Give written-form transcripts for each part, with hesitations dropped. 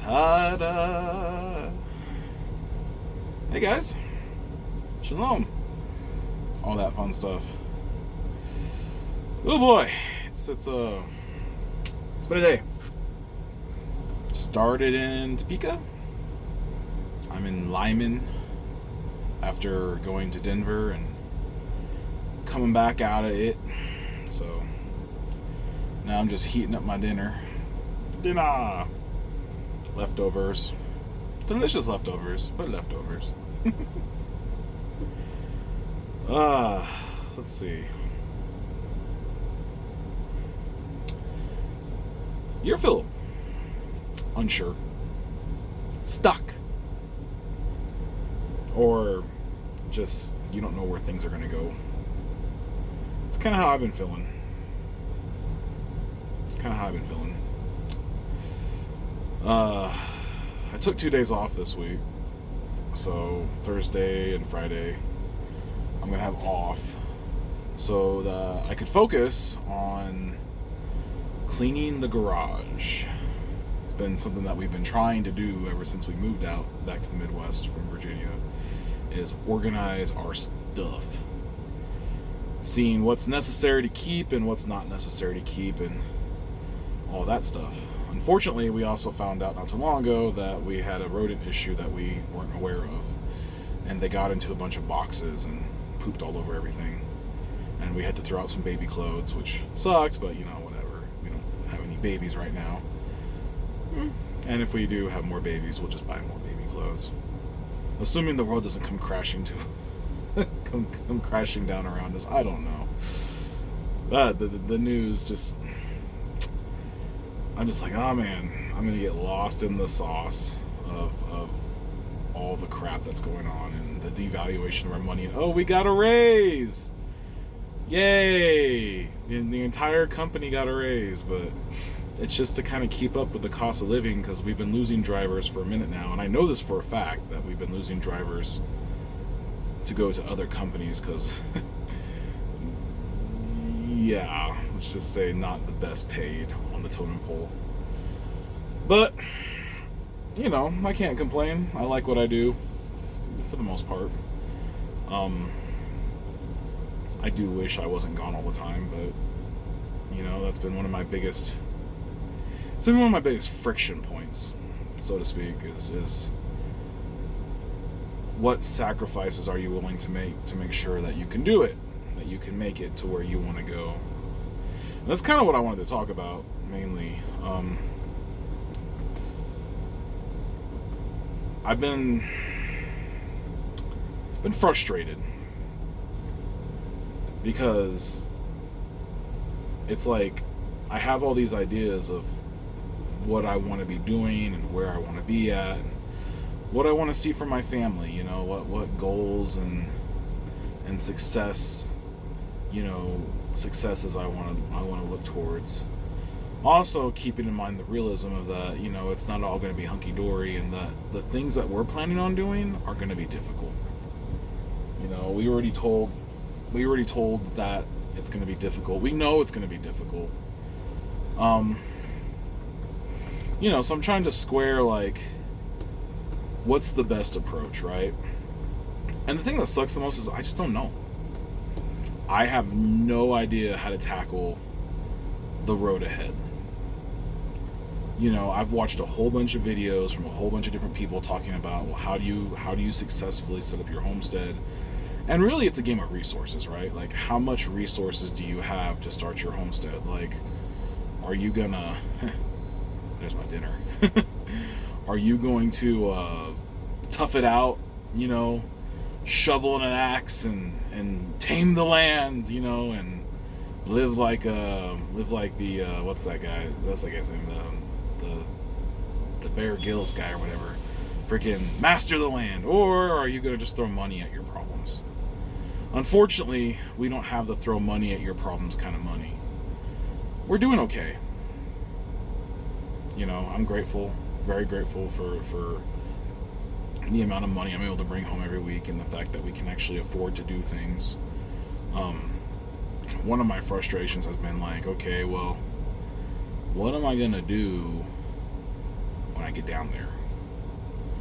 Ta-da! Hey guys, shalom. All that fun stuff. Oh boy, it's been a day. Started in Topeka. I'm in Lyman after going to Denver and coming back out of it. So now I'm just heating up my dinner. Leftovers. Delicious leftovers, but leftovers. Let's see. You ever feel unsure? Stuck? Or just you don't know where things are going to go? It's kind of how I've been feeling. I took 2 days off this week. So Thursday and Friday I'm going to have off so that I could focus on cleaning the garage. It's been something that we've been trying to do ever since we moved out back to the Midwest from Virginia, is organize our stuff. Seeing what's necessary to keep and what's not necessary to keep and all that stuff. Unfortunately, we also found out not too long ago that we had a rodent issue that we weren't aware of. And they got into a bunch of boxes and pooped all over everything. And we had to throw out some baby clothes, which sucked, but whatever. We don't have any babies right now. And if we do have more babies, we'll just buy more baby clothes. Assuming the world doesn't come crashing come crashing down around us. I don't know. The news just... I'm just like, oh man, I'm going to get lost in the sauce of all the crap that's going on and the devaluation of our money. And, oh, we got a raise! Yay! And the entire company got a raise, but it's just to kind of keep up with the cost of living, because we've been losing drivers for a minute now. And I know this for a fact, that we've been losing drivers to go to other companies because, yeah, let's just say not the best paid on the totem pole. But, I can't complain. I like what I do, for the most part. I do wish I wasn't gone all the time, but, that's been one of my biggest... It's been one of my biggest friction points, so to speak, is what sacrifices are you willing to make sure that you can do it, that you can make it to where you want to go. And that's kind of what I wanted to talk about, mainly. I've been frustrated because it's like I have all these ideas of what I want to be doing and where I want to be at and what I want to see from my family, what goals and success, successes I want to look towards. Also keeping in mind the realism of that, it's not all going to be hunky-dory, and that the things that we're planning on doing are going to be difficult. We already told that it's going to be difficult. We know it's going to be difficult. So I'm trying to square, what's the best approach, right? And the thing that sucks the most is I just don't know. I have no idea how to tackle the road ahead. I've watched a whole bunch of videos from a whole bunch of different people talking about, well, how do you successfully set up your homestead? And really, it's a game of resources, right? Like, how much resources do you have to start your homestead? Like, are you gonna... There's my dinner. Are you going to tough it out, shovel an axe and tame the land, and live like the what's that guy? That's that guy's name, the Bear Grylls guy or whatever. Freaking master the land. Or are you gonna just throw money at your problems? Unfortunately, we don't have the throw money at your problems kind of money. We're doing okay. I'm grateful, very grateful for the amount of money I'm able to bring home every week and the fact that we can actually afford to do things. One of my frustrations has been like, okay, well, what am I going to do when I get down there.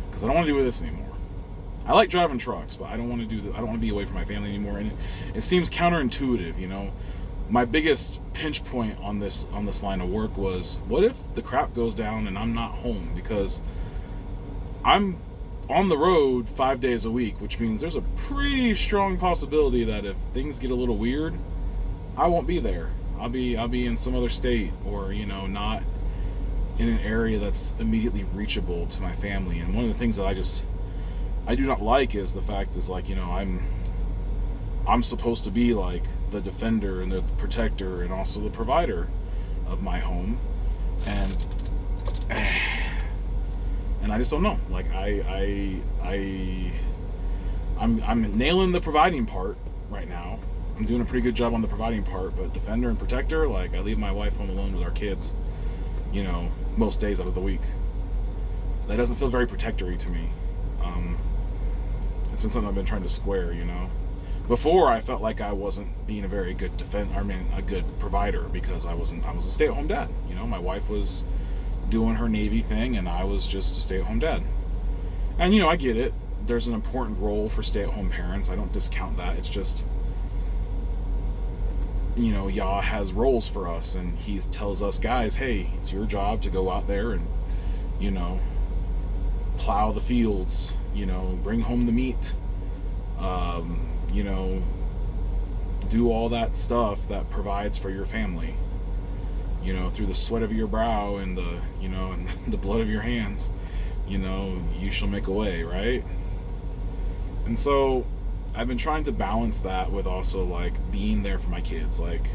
Because I don't want to do this anymore. I like driving trucks, but I don't want to do that. I don't want to be away from my family anymore. And it seems counterintuitive, you know. My biggest pinch point on this line of work was, what if the crap goes down and I'm not home? Because I'm on the road 5 days a week, which means there's a pretty strong possibility that if things get a little weird, I won't be there. I'll be in some other state, or, you know, not in an area that's immediately reachable to my family. And one of the things that I do not like is the fact is, like, you know, I'm supposed to be like the defender and the protector and also the provider of my home, and I just don't know. Like, I'm nailing the providing part right now. I'm doing a pretty good job on the providing part, but defender and protector, like, I leave my wife home alone with our kids, you know, most days out of the week. That doesn't feel very protectory to me. It's been something I've been trying to square, you know. Before, I felt like I wasn't being a very good a good provider, because I was a stay-at-home dad. You know, my wife was doing her Navy thing, and I was just a stay-at-home dad. And, you know, I get it. There's an important role for stay-at-home parents. I don't discount that. It's just, you know, Yah has roles for us, and he tells us guys, hey, it's your job to go out there and, you know, plow the fields, you know, bring home the meat, you know, do all that stuff that provides for your family, you know, through the sweat of your brow and the, you know, and the blood of your hands, you know, you shall make a way, right? And so I've been trying to balance that with also, like, being there for my kids. Like,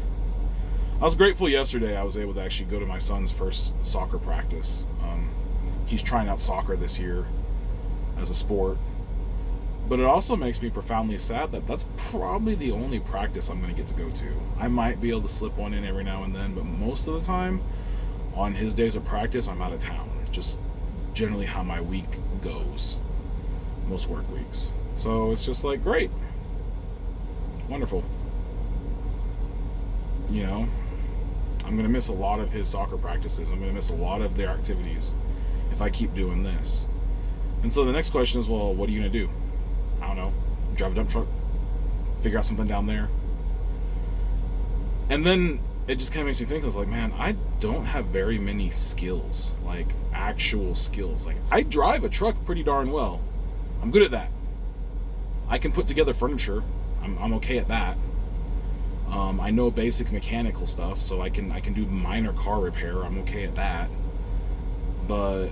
I was grateful yesterday I was able to actually go to my son's first soccer practice. He's trying out soccer this year as a sport. But it also makes me profoundly sad that that's probably the only practice I'm going to get to go to. I might be able to slip one in every now and then, but most of the time, on his days of practice, I'm out of town. Just generally how my week goes. Most work weeks. So it's just like, great. Wonderful. You know, I'm going to miss a lot of his soccer practices. I'm going to miss a lot of their activities if I keep doing this. And so the next question is, well, what are you going to do? I don't know. Drive a dump truck? Figure out something down there? And then it just kind of makes me think, I was like, man, I don't have very many skills. Like, actual skills. Like, I drive a truck pretty darn well. I'm good at that. I can put together furniture. I'm okay at that. I know basic mechanical stuff, so I can do minor car repair. I'm okay at that. But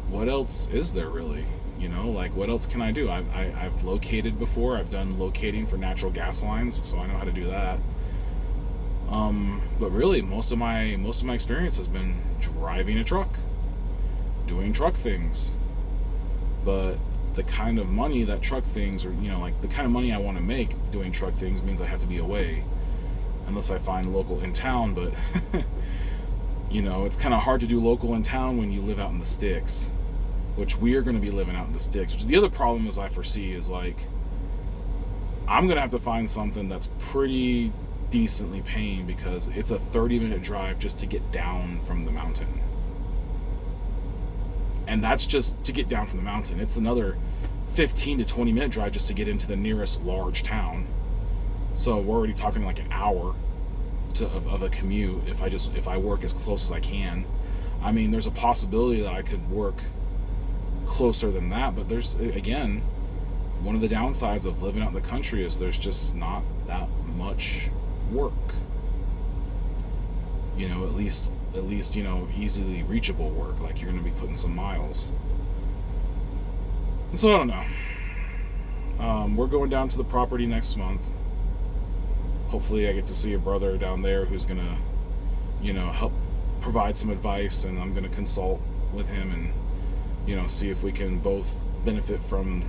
what else is there really? You know, like, what else can I do? I've located before. I've done locating for natural gas lines, so I know how to do that. But really, most of my experience has been driving a truck, doing truck things. But the kind of money that truck things, or, you know, like, the kind of money I want to make doing truck things means I have to be away, unless I find local in town. But you know, it's kind of hard to do local in town when you live out in the sticks, which we are going to be living out in the sticks. Which the other problem is I foresee is, like, I'm going to have to find something that's pretty decently paying, because it's a 30-minute drive just to get down from the mountain. And that's just to get down from the mountain. It's another 15 to 20-minute drive just to get into the nearest large town. So we're already talking like an hour of a commute if I work as close as I can. I mean, there's a possibility that I could work closer than that, but there's, again, one of the downsides of living out in the country is there's just not that much work. You know, at least, you know, easily reachable work. Like, you're going to be putting some miles. And so I don't know. We're going down to the property next month. Hopefully I get to see a brother down there who's going to, you know, help provide some advice, and I'm going to consult with him and, you know, see if we can both benefit from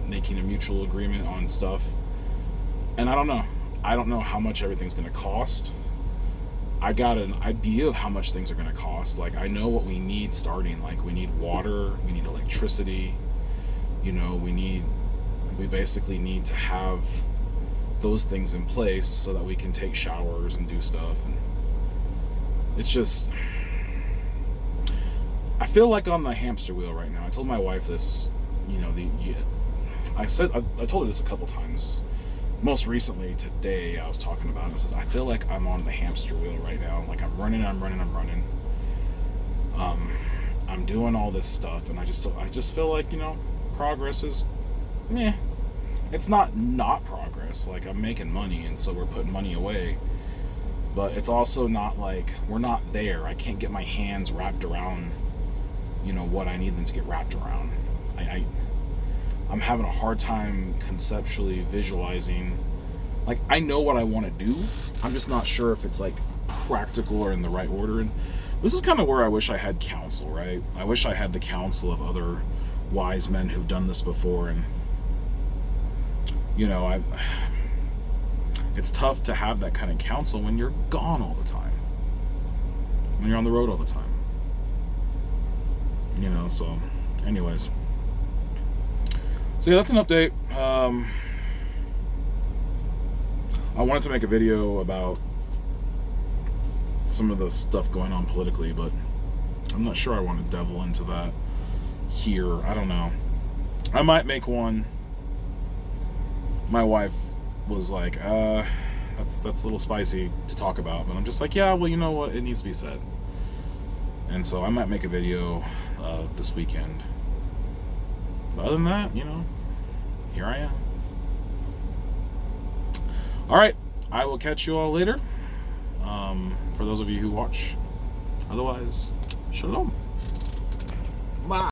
making a mutual agreement on stuff. And I don't know how much everything's going to cost. I got an idea of how much things are going to cost. Like, I know what we need starting. Like, we need water, we need electricity, you know, we basically need to have those things in place so that we can take showers and do stuff. And it's just, I feel like on the hamster wheel right now. I told my wife this, I told her this a couple times. Most recently today, I was talking about it. I said, I feel like I'm on the hamster wheel right now. Like I'm running. I'm doing all this stuff, and I just feel like, progress is, meh. It's not progress. Like I'm making money, and so we're putting money away. But it's also not like we're not there. I can't get my hands wrapped around, what I need them to get wrapped around. I'm having a hard time conceptually visualizing. Like I know what I want to do. I'm just not sure if it's like practical or in the right order. And this is kind of where I wish I had counsel, right? I wish I had the counsel of other wise men who've done this before. And it's tough to have that kind of counsel when you're gone all the time, when you're on the road all the time. So anyways. So yeah, that's an update. I wanted to make a video about some of the stuff going on politically, but I'm not sure I want to delve into that here. I don't know. I might make one. My wife was like, that's a little spicy to talk about, but I'm just like, yeah, well, you know what? It needs to be said. And so I might make a video this weekend. But other than that, here I am. All right, I will catch you all later. For those of you who watch. Otherwise, shalom. Bye.